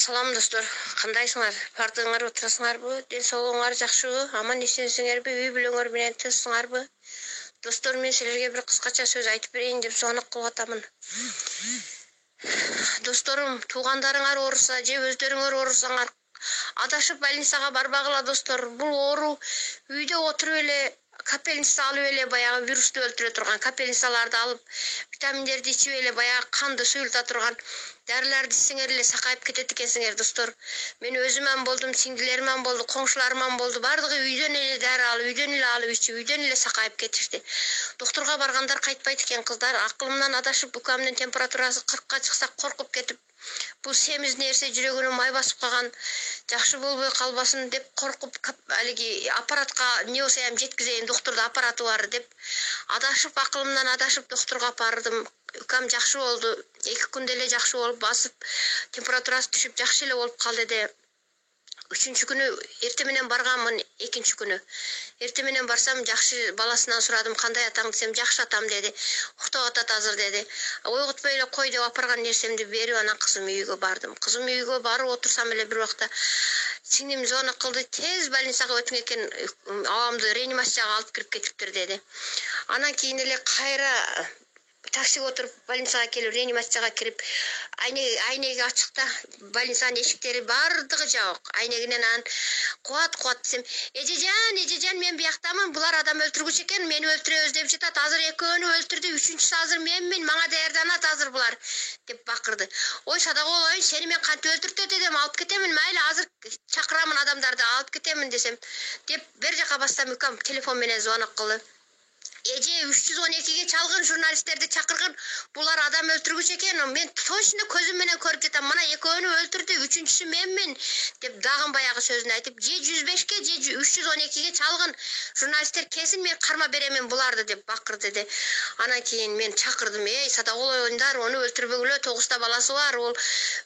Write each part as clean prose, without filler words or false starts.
Салам достор, кандайсыңар? Бардыңар, отурасыңарбы? Ден соолугуңар жакшыбы? Аман эсенсиңерби? Үй бүлөңөр менен тынчсыңарбы? Достор, мен силерге бир кыскача сөз айтып берейин деп звонок кылып атамын. Досторум, туугандарыңар ооруса же өздөрүңөр оорусаңар, адашып больницага барбагыла достор. Бул оору үйдө отуруп эле капельница алып эле баягы вирусту өлтүрө турган капельницаларды алып, витаминдерди ичип эле баягы канды суюлта турган дарыларды ичсеңер эле сакайып кетет экенсиңер достор. Мен өзүмөн болдум, сиңдилеримөн болду, коңшуларыман болду. Бардыгы үйдөн эле дары алып, үйдөн эле алып ичип, үйдөн эле сакайып кетишти. Докторго баргандар кайтпайт экен кыздар. Акылымдан адашып, укамдын температурасы 40ка чыкса коркуп кетип, бул семиз нерсе жүрөгүнө май басып калган, жакшы болбой калбасын деп коркуп, алиги аппаратка не болсоям жеткизейин, доктурда аппараты бар деп адашып, акылымдан адашып докторго апардым. Укам жакшы болду. 2 күндө эле жакшы болуп басып, температурасы түшүп жакшы эле болуп калды деди. 3-чү күнү эрте менен барганмын, 2-чү күнү. Эрте менен барсам жакшы, баласынан сурадым, кандай атаң десем, жакшы атам деди. Уктап атат азыр деди. Ойготпой эле кой деп апарган нерсемди берип, анан кызым үйгө бардым. Кызым үйгө барып отурсам эле бир убакта сиңдим звонок кылды, тез больницага өтүң экен, абамды реанимацияга алып кирип кетиптир деди. Анан кийин эле кайра таксиге отуруп больницага келип, реанимацияга кирип, айнеги ачыкта, больницанын эшиктери бардыгы жабык. Айнегинен анан кубат десем, эжежан, мен бияктамын, булар адам өлтүргүч экен, мени өлтүрөбүз деп жатат. Азыр экөөнү өлтүрдү, 3-чүсү азыр менмин, мага даярданат азыр булар деп бакырды. Ой, садагой, сени мен кантип өлтүртөт дедим, алып кетемин, майли, азыр чакырамын адамдарды, алып кетемин десем, деп бер жака бастам укам телефон менен звонок кылды. Эже 312-ге чалгын, журналисттерди чакыргын, булар адам өлтүргүч экен, мен точно көзүм менен көрүп жатам, мына экөөнү өлтүрдү, 3-чүсү менмин деп дагы баягы сөзүн айтып, же 105-ке же 312-ге чалгын, журналисттер кесин, мен карма беремин буларды деп бакырды деди. Анан кийин мен чакырдым, садагулоюңдар, ону өлтүрбөгүлө, 9 баласы бар, ол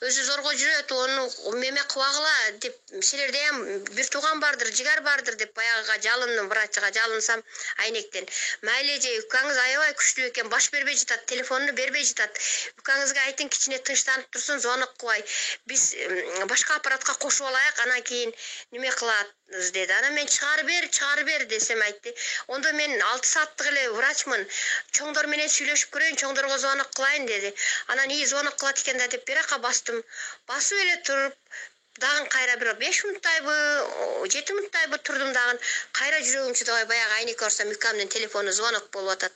өзү зорго жүрөт, ону меме кыбагыла деп, силерде ham бир тууган бардыр, жигар бардыр деп баягыга жалындым, врачка жалынсам айнектен. Майли эже, укаңыз аябай күчтүү экен, баш бербей жатат, телефонуну бербей жатат. Укаңызга айтың, кичине тынчтанып турсун, звонок кылбай. Биз башка аппаратка кошуп алайык, анан кийин неме кылабыз деди. Анан мен чыгары бер десем айтты. Ондо мен 6 сааттык эле врачмын. Чоңдор менен сүйлөшүп көрөйүн, чоңдорго звонок кылайын деди. Анан звонок кылат экен да деп бир жака бастым. Басып эле туруп, дагы кайра бир 5 минуттайбы, 7 минуттайбы турдум дагы. Кайра жүрөгүм чыдабай баягы айнекке барсам, укамдын телефону звонок болуп атат.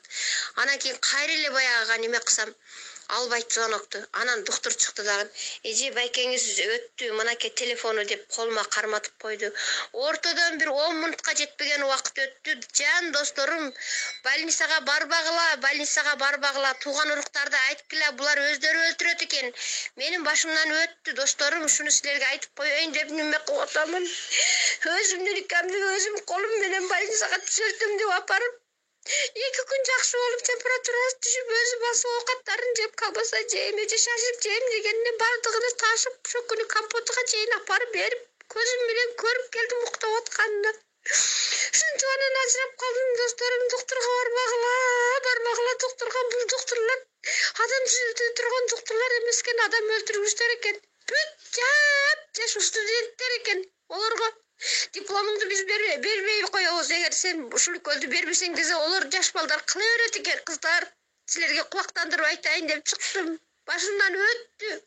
Анан кийин кайра эле баягыга неме кылсам, албайт звонокту. Анан доктор чыкты дагы. Эже, байкеңиз өттү, мынакей телефону деп колума карматып койду. Ортодон бир 10 минутка жетпеген убакыт өттү. Жан досторум, больницага барбагыла, тууган уруктарды айткыла, булар өздөрү өлтүрөт экен. Менин башымдан өттү, досторум, шуну силерге айтып коеюн деп неме кылып атамын. Өзүмдүн укамды өзүм колум менен больницага түзөтөм деп апарып, 2 күн жакшы болуп, температурасы түшүп, өзү басып оокаттарын жеп, колбаса жейм, эже шашып жейм дегенде бардыгын ташып, ошол күнү компотуга чейин апарып берип, көзүм менен көрүп келдим уктап атканын. Ушинтип анан ажырап калдым, досторум, докторго барбагыла, докторго, бул докторлор адам түзөтө турган докторлор эмес экен, адам өлтүргүчтөр экен. Бүт жаш студенттер экен. Олорго дипломуңду биз бербей коебуз, эгер сен ушул көлдү бербесең десе, олар жаш балдар кыла берет экен, кыздар. Силерге кубактандырып айтайын деп чыктым. Башымдан өттү.